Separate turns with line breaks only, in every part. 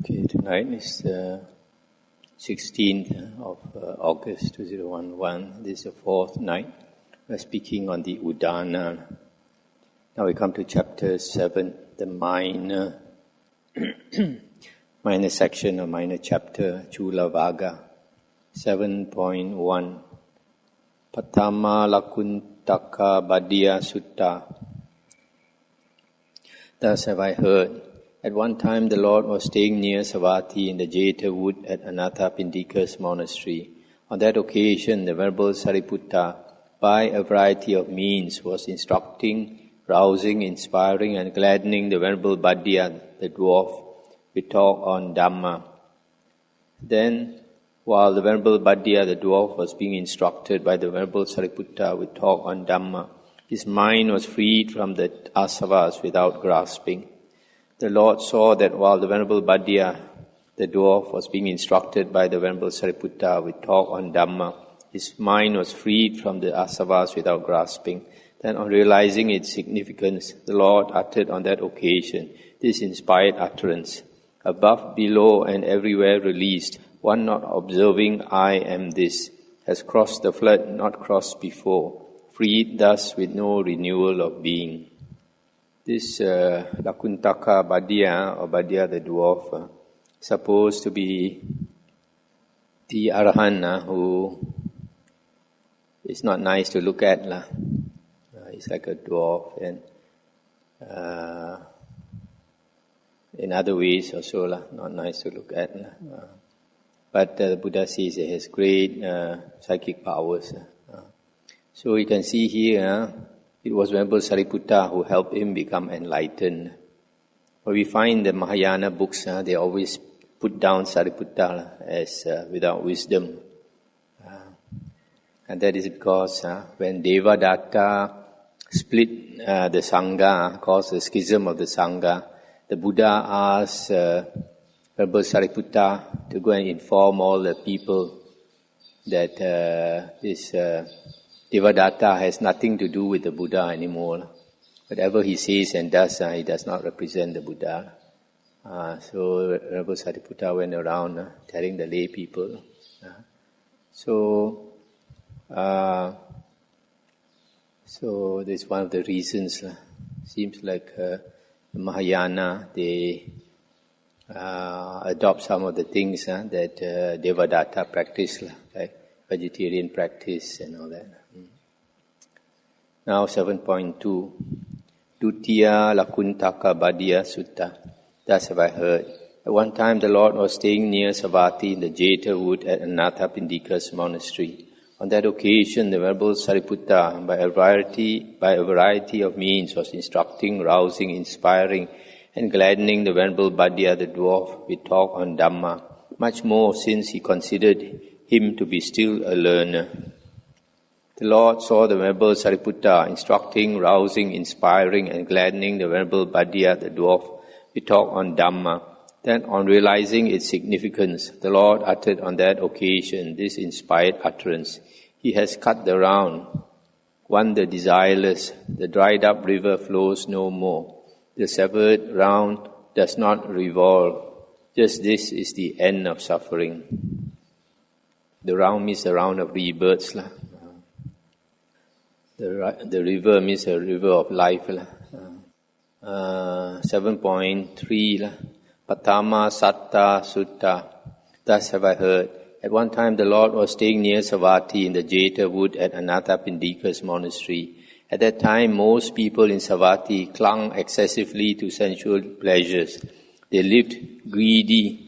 Okay, tonight is the 16th of August 2011. This is the fourth night. We're speaking on the Udana. Now we come to chapter 7, the minor section or minor chapter, Chula Vaga, 7.1. Patama Khuddaka Badiya Sutta. Thus have I heard. At one time the Lord was staying near Savatthi in the Jeta wood at Anathapindika's monastery. On that occasion the Venerable Sariputta, by a variety of means, was instructing, rousing, inspiring and gladdening the Venerable Bhaddiya, the dwarf, with talk on Dhamma. Then, while the Venerable Bhaddiya, the dwarf, was being instructed by the Venerable Sariputta with talk on Dhamma, his mind was freed from the asavas without grasping. The Lord saw that while the Venerable Bhaddiya, the dwarf, was being instructed by the Venerable Sariputta with talk on Dhamma, his mind was freed from the asavas without grasping. Then, on realizing its significance, the Lord uttered on that occasion this inspired utterance: above, below, and everywhere released, one not observing I am this, has crossed the flood not crossed before, freed thus with no renewal of being. This Khuddaka Bhaddiya, or Bhaddiya the dwarf, supposed to be the Arahant who is not nice to look at. He's like a dwarf, and in other ways also not nice to look at. But the Buddha says he has great psychic powers. So you can see here, it was Venerable Sariputta who helped him become enlightened. But we find the Mahayana books, they always put down Sariputta as without wisdom. And that is because when Devadatta split the Sangha, caused the schism of the Sangha, the Buddha asked Venerable Sariputta to go and inform all the people that this Devadatta has nothing to do with the Buddha anymore. Whatever he says and does, he does not represent the Buddha. So Venerable Sariputta went around telling the lay people. So this is one of the reasons. Seems like the Mahayana, they adopt some of the things that Devadatta practiced, like vegetarian practice and all that. Now 7.2. Dutiya Khuddaka Badiya Sutta. Thus have I heard. At one time the Lord was staying near Savatthi in the Jeta wood at Anathapindika's monastery. On that occasion the Venerable Sariputta, by a variety of means, was instructing, rousing, inspiring and gladdening the Venerable Bhaddiya, the dwarf, with talk on Dhamma, much more since he considered him to be still a learner. The Lord saw the Venerable Sariputta instructing, rousing, inspiring and gladdening the Venerable Bhaddiya, the dwarf, with talk on Dhamma. Then, on realizing its significance, the Lord uttered on that occasion this inspired utterance: He has cut the round, won the desireless, the dried up river flows no more. The severed round does not revolve. Just this is the end of suffering. The round means the round of rebirths. The river means a river of life. 7.3. Patama Satta Sutta. Thus have I heard. At one time the Lord was staying near Savatthi in the Jeta wood at Anathapindika's monastery. At that time most people in Savatthi clung excessively to sensual pleasures. They lived greedy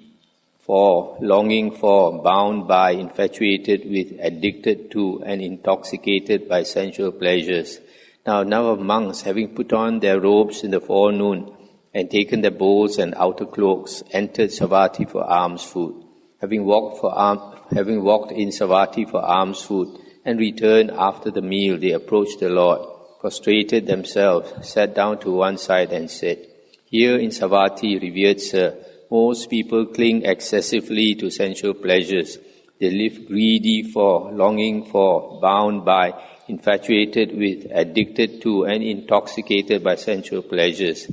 for, longing for, bound by, infatuated with, addicted to, and intoxicated by sensual pleasures. Now a number of monks, having put on their robes in the forenoon and taken their bowls and outer cloaks, entered Savatthi for alms food. Having walked in Savatthi for alms food and returned after the meal, they approached the Lord, prostrated themselves, sat down to one side and said, Here in Savatthi, revered Sir, most people cling excessively to sensual pleasures. They live greedy for, longing for, bound by, infatuated with, addicted to, and intoxicated by sensual pleasures.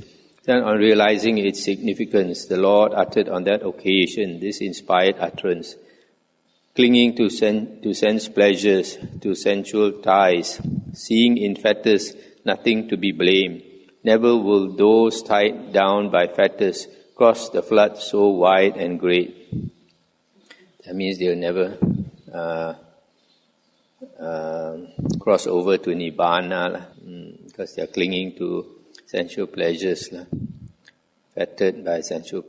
Then, on realizing its significance, the Lord uttered on that occasion this inspired utterance: clinging to sense pleasures, to sensual ties, seeing in fetters nothing to be blamed. Never will those tied down by fetters cross the flood so wide and great. That means they'll never cross over to Nibbana, because they're clinging to sensual pleasures, fettered by sensual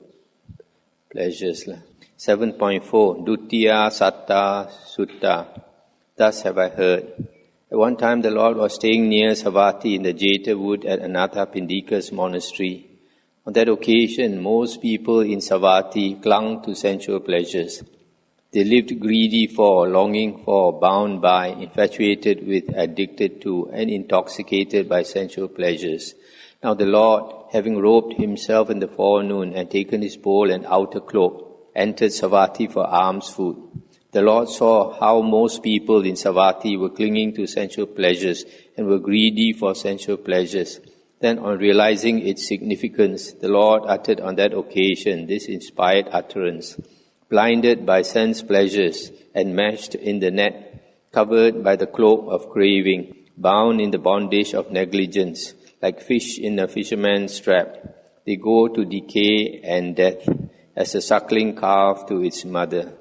pleasures. 7.4 Duttiya Satta Sutta. Thus have I heard. At one time the Lord was staying near Savatthi in the Jeta wood at Anathapindika's monastery. On that occasion, most people in Savatthi clung to sensual pleasures. They lived greedy for, longing for, bound by, infatuated with, addicted to, and intoxicated by sensual pleasures. Now the Lord, having robed himself in the forenoon and taken his bowl and outer cloak, entered Savatthi for alms food. The Lord saw how most people in Savatthi were clinging to sensual pleasures and were greedy for sensual pleasures. Then, on realizing its significance, the Lord uttered on that occasion this inspired utterance: blinded by sense pleasures, enmeshed in the net, covered by the cloak of craving, bound in the bondage of negligence, like fish in a fisherman's trap, they go to decay and death, as a suckling calf to its mother.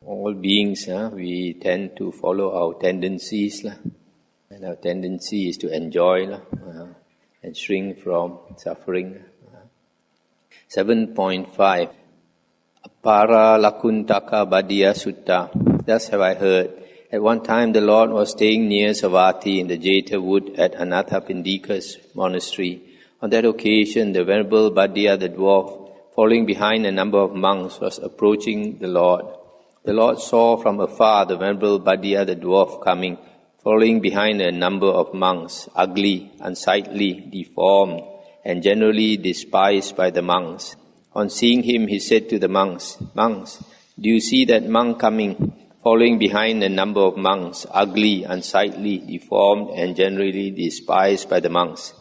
All beings, we tend to follow our tendencies, and our tendency is to enjoy and shrink from suffering. 7.5 Para Lakuntaka Badiya Sutta. Thus have I heard. At one time the Lord was staying near Savatthi in the Jeta wood at Anathapindika's monastery. On that occasion the Venerable Badiya the dwarf, following behind a number of monks, was approaching the Lord. The Lord saw from afar the Venerable Badiya the dwarf coming, following behind a number of monks, ugly, unsightly, deformed, and generally despised by the monks. On seeing him, he said to the monks, "Monks, do you see that monk coming, following behind a number of monks, ugly, unsightly, deformed, and generally despised by the monks?"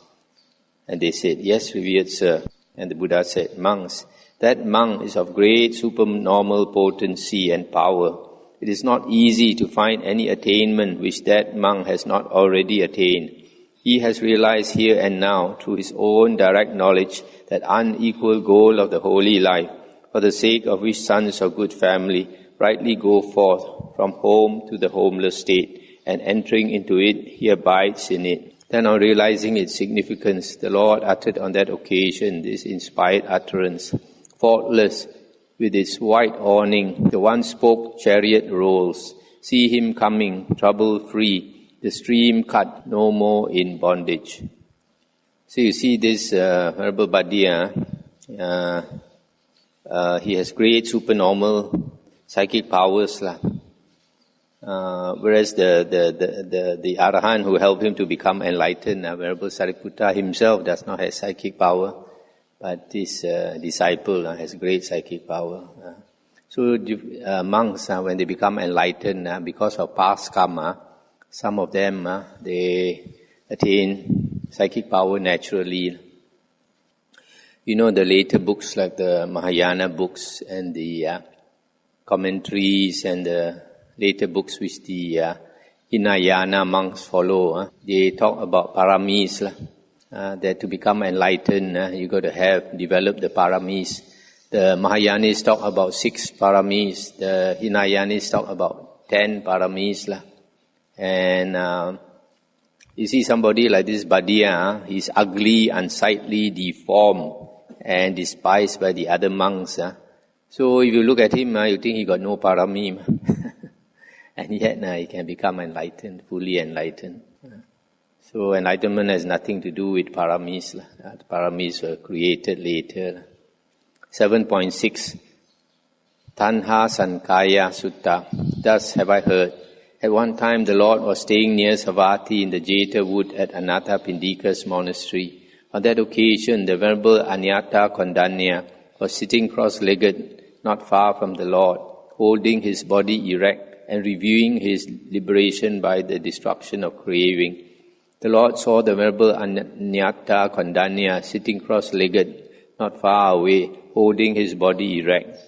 And they said, "Yes, revered sir." And the Buddha said, "Monks, that monk is of great supernormal potency and power. It is not easy to find any attainment which that monk has not already attained. He has realized here and now, through his own direct knowledge, that unequal goal of the holy life, for the sake of which sons of good family rightly go forth from home to the homeless state, and entering into it, he abides in it." Then, on realizing its significance, the Lord uttered on that occasion this inspired utterance: "Faultless, with its white awning, the one-spoked chariot rolls. See him coming, trouble-free, the stream cut no more in bondage." So you see this Venerable Badiya, he has great supernormal psychic powers, whereas the Arahant who helped him to become enlightened, Venerable Sariputta himself does not have psychic power, but his disciple has great psychic power. So monks, when they become enlightened, because of past karma, some of them, they attain psychic power naturally. You know, the later books like the Mahayana books and the commentaries and the later books which the Hinayana monks follow, they talk about paramis, that to become enlightened, you got to develop the paramis. The Mahayanis talk about 6 paramis, the Hinayanis talk about 10 paramis. And you see somebody like this Badiya, he's ugly, unsightly, deformed, and despised by the other monks. So if you look at him, you think he got no parami. And yet he can become enlightened, fully enlightened. So enlightenment has nothing to do with paramis. The paramis were created later. 7.6 Tanha Sankaya Sutta. Thus have I heard. At one time the Lord was staying near Savatthi in the Jeta wood at Anathapindika's monastery. On that occasion the Venerable Anyata Kondanya was sitting cross-legged not far from the Lord, holding his body erect and reviewing his liberation by the destruction of craving. The Lord saw the Venerable Anyata Kondanya sitting cross-legged not far away, holding his body erect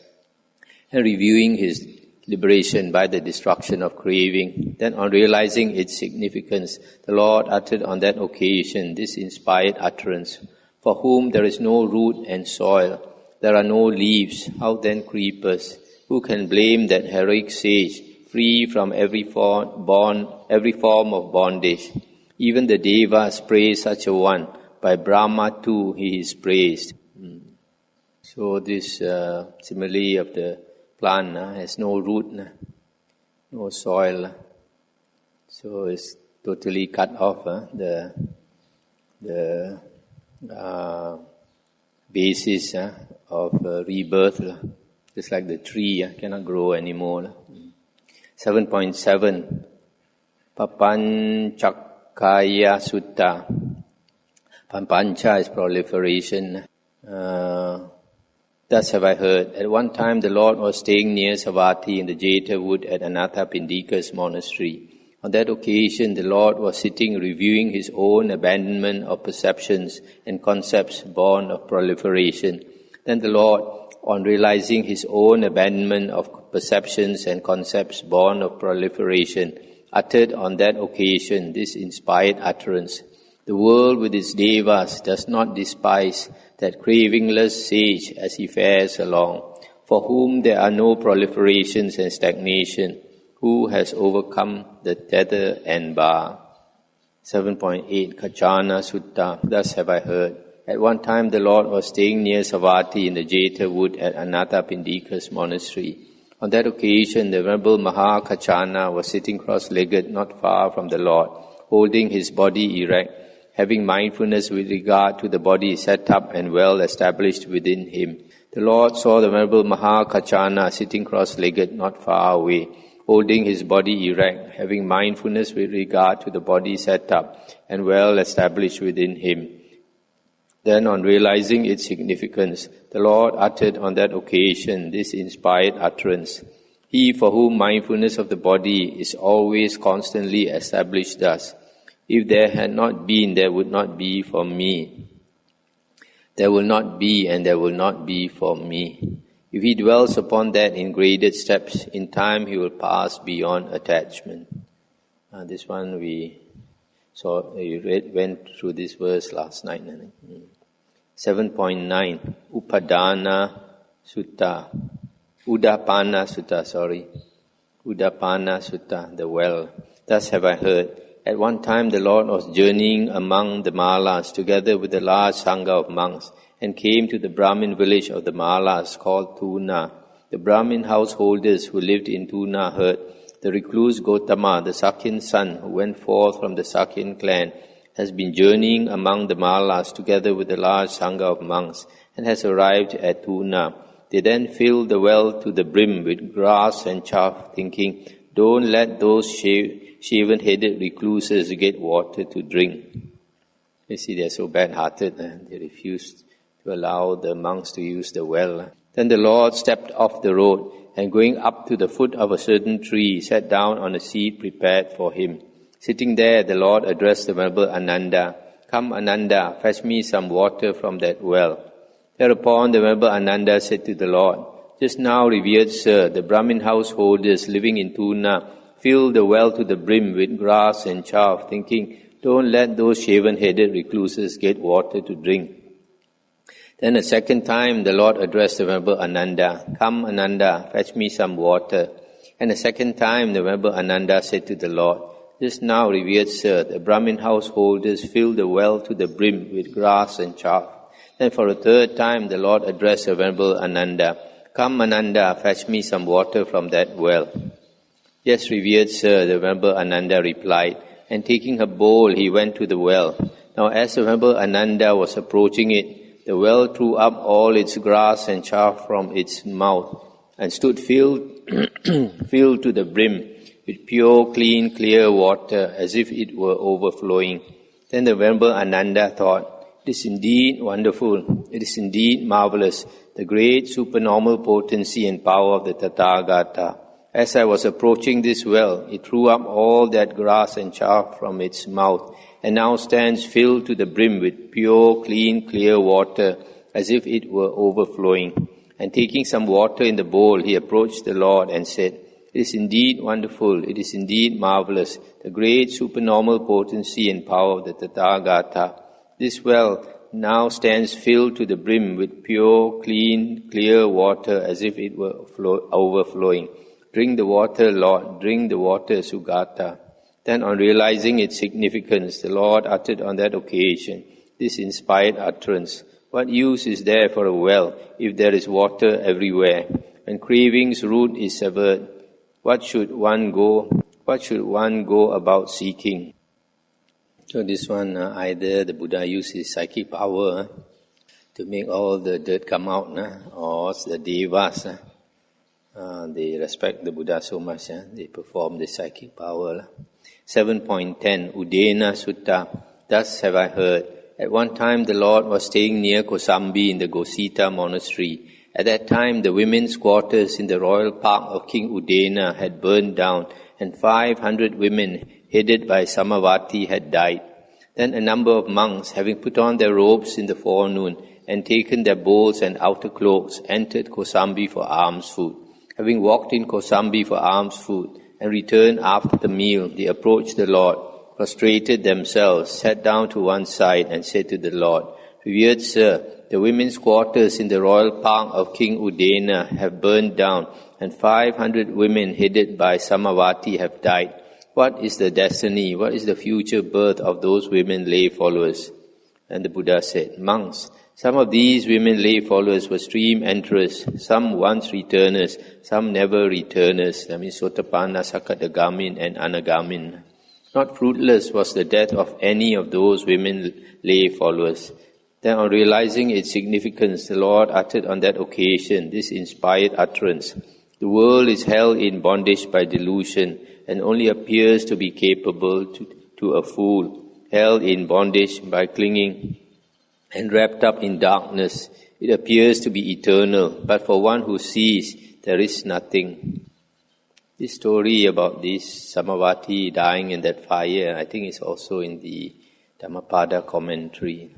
and reviewing his liberation by the destruction of craving. Then, on realizing its significance, the Lord uttered on that occasion this inspired utterance: "For whom there is no root and soil, there are no leaves, how then creepers? Who can blame that heroic sage, free from every form of bondage? Even the Devas praise such a one. By Brahma too he is praised." So this simile of the plant has no root, no soil. So it's totally cut off. The basis of rebirth. Just like the tree cannot grow anymore. 7.7 Papanchakaya Sutta. Papancha is proliferation. Thus have I heard. At one time the Lord was staying near Savatthi in the Jeta wood at Anathapindika's monastery. On that occasion the Lord was sitting reviewing his own abandonment of perceptions and concepts born of proliferation. Then the Lord, on realizing his own abandonment of perceptions and concepts born of proliferation, uttered on that occasion this inspired utterance: "The world with its devas does not despise that cravingless sage as he fares along, for whom there are no proliferations and stagnation, who has overcome the tether and bar." 7.8 Kachana Sutta. Thus have I heard. At one time the Lord was staying near Savatthi in the Jeta wood at Anathapindika's monastery. On that occasion the Venerable Mahakachana was sitting cross-legged not far from the Lord, holding his body erect, having mindfulness with regard to the body set up and well established within him. The Lord saw the Venerable Mahakachana sitting cross-legged not far away, holding his body erect, having mindfulness with regard to the body set up and well established within him. Then, on realizing its significance, the Lord uttered on that occasion this inspired utterance: "He for whom mindfulness of the body is always constantly established thus, if there had not been, there would not be for me. There will not be, and there will not be for me. If he dwells upon that in graded steps, in time he will pass beyond attachment." This one we went through this verse last night. 7.9 Upadana Sutta. Udapana Sutta, the well. Thus have I heard. At one time the Lord was journeying among the Malas together with a large sangha of monks, and came to the Brahmin village of the Malas called Tuna. The Brahmin householders who lived in Tuna heard: "The recluse Gotama, the Sakyan son who went forth from the Sakyan clan, has been journeying among the Malas together with a large sangha of monks, and has arrived at Tuna." They then filled the well to the brim with grass and chaff, thinking, "Don't let those shaven-headed recluses get water to drink." You see, they're so bad-hearted. They refused to allow the monks to use the well. Then the Lord stepped off the road, and going up to the foot of a certain tree, sat down on a seat prepared for him. Sitting there, the Lord addressed the Venerable Ananda: "Come, Ananda, fetch me some water from that well." Thereupon the Venerable Ananda said to the Lord: "Just now, revered Sir, the Brahmin householders living in Tuna filled the well to the brim with grass and chaff, thinking, 'Don't let those shaven-headed recluses get water to drink.'" Then a second time the Lord addressed the Venerable Ananda: "Come, Ananda, fetch me some water." And a second time the Venerable Ananda said to the Lord: "Just now, revered Sir, the Brahmin householders filled the well to the brim with grass and chaff." Then for a third time the Lord addressed the Venerable Ananda: "Come, Ananda, fetch me some water from that well." "Yes, revered Sir," the Venerable Ananda replied, and taking a bowl he went to the well. Now as the Venerable Ananda was approaching it, the well threw up all its grass and chaff from its mouth, and stood filled to the brim with pure, clean, clear water, as if it were overflowing. Then the Venerable Ananda thought, "It is indeed wonderful, it is indeed marvelous, the great supernormal potency and power of the Tathagata. As I was approaching this well, it threw up all that grass and chaff from its mouth, and now stands filled to the brim with pure, clean, clear water, as if it were overflowing. And taking some water in the bowl, he approached the Lord and said, "It is indeed wonderful, it is indeed marvelous, the great supernormal potency and power of the Tathagata. This well now stands filled to the brim with pure, clean, clear water, as if it were overflowing. Drink the water, Lord, drink the water, Sugata." Then, on realizing its significance, the Lord uttered on that occasion this inspired utterance: "What use is there for a well if there is water everywhere? When craving's root is severed, what should one go about seeking?" So this one, either the Buddha used his psychic power to make all the dirt come out, or the Devas, they respect the Buddha so much, they perform the psychic power. 7.10 Udana Sutta. Thus have I heard. At one time the Lord was staying near Kosambi in the Gosita monastery. At that time the women's quarters in the royal park of King Udana had burned down, and 500 women, headed by Samavati, had died. Then a number of monks, having put on their robes in the forenoon and taken their bowls and outer cloaks, entered Kosambi for alms food. Having walked in Kosambi for alms food and returned after the meal, they approached the Lord, prostrated themselves, sat down to one side, and said to the Lord, "Revered Sir, the women's quarters in the royal park of King Udana have burned down, and 500 women headed by Samavati have died. What is the destiny, what is the future birth of those women lay followers?" And the Buddha said, "Monks, some of these women lay followers were stream enterers, some once returners, some never returners." That means Sotapanna, Sakadagamin and Anagamin. Not fruitless was the death of any of those women lay followers. Then, on realizing its significance, the Lord uttered on that occasion this inspired utterance: "The world is held in bondage by delusion, and only appears to be capable to a fool. Held in bondage by clinging and wrapped up in darkness, it appears to be eternal, but for one who sees, there is nothing." This story about this Samavati dying in that fire, I think is also in the Dhammapada commentary.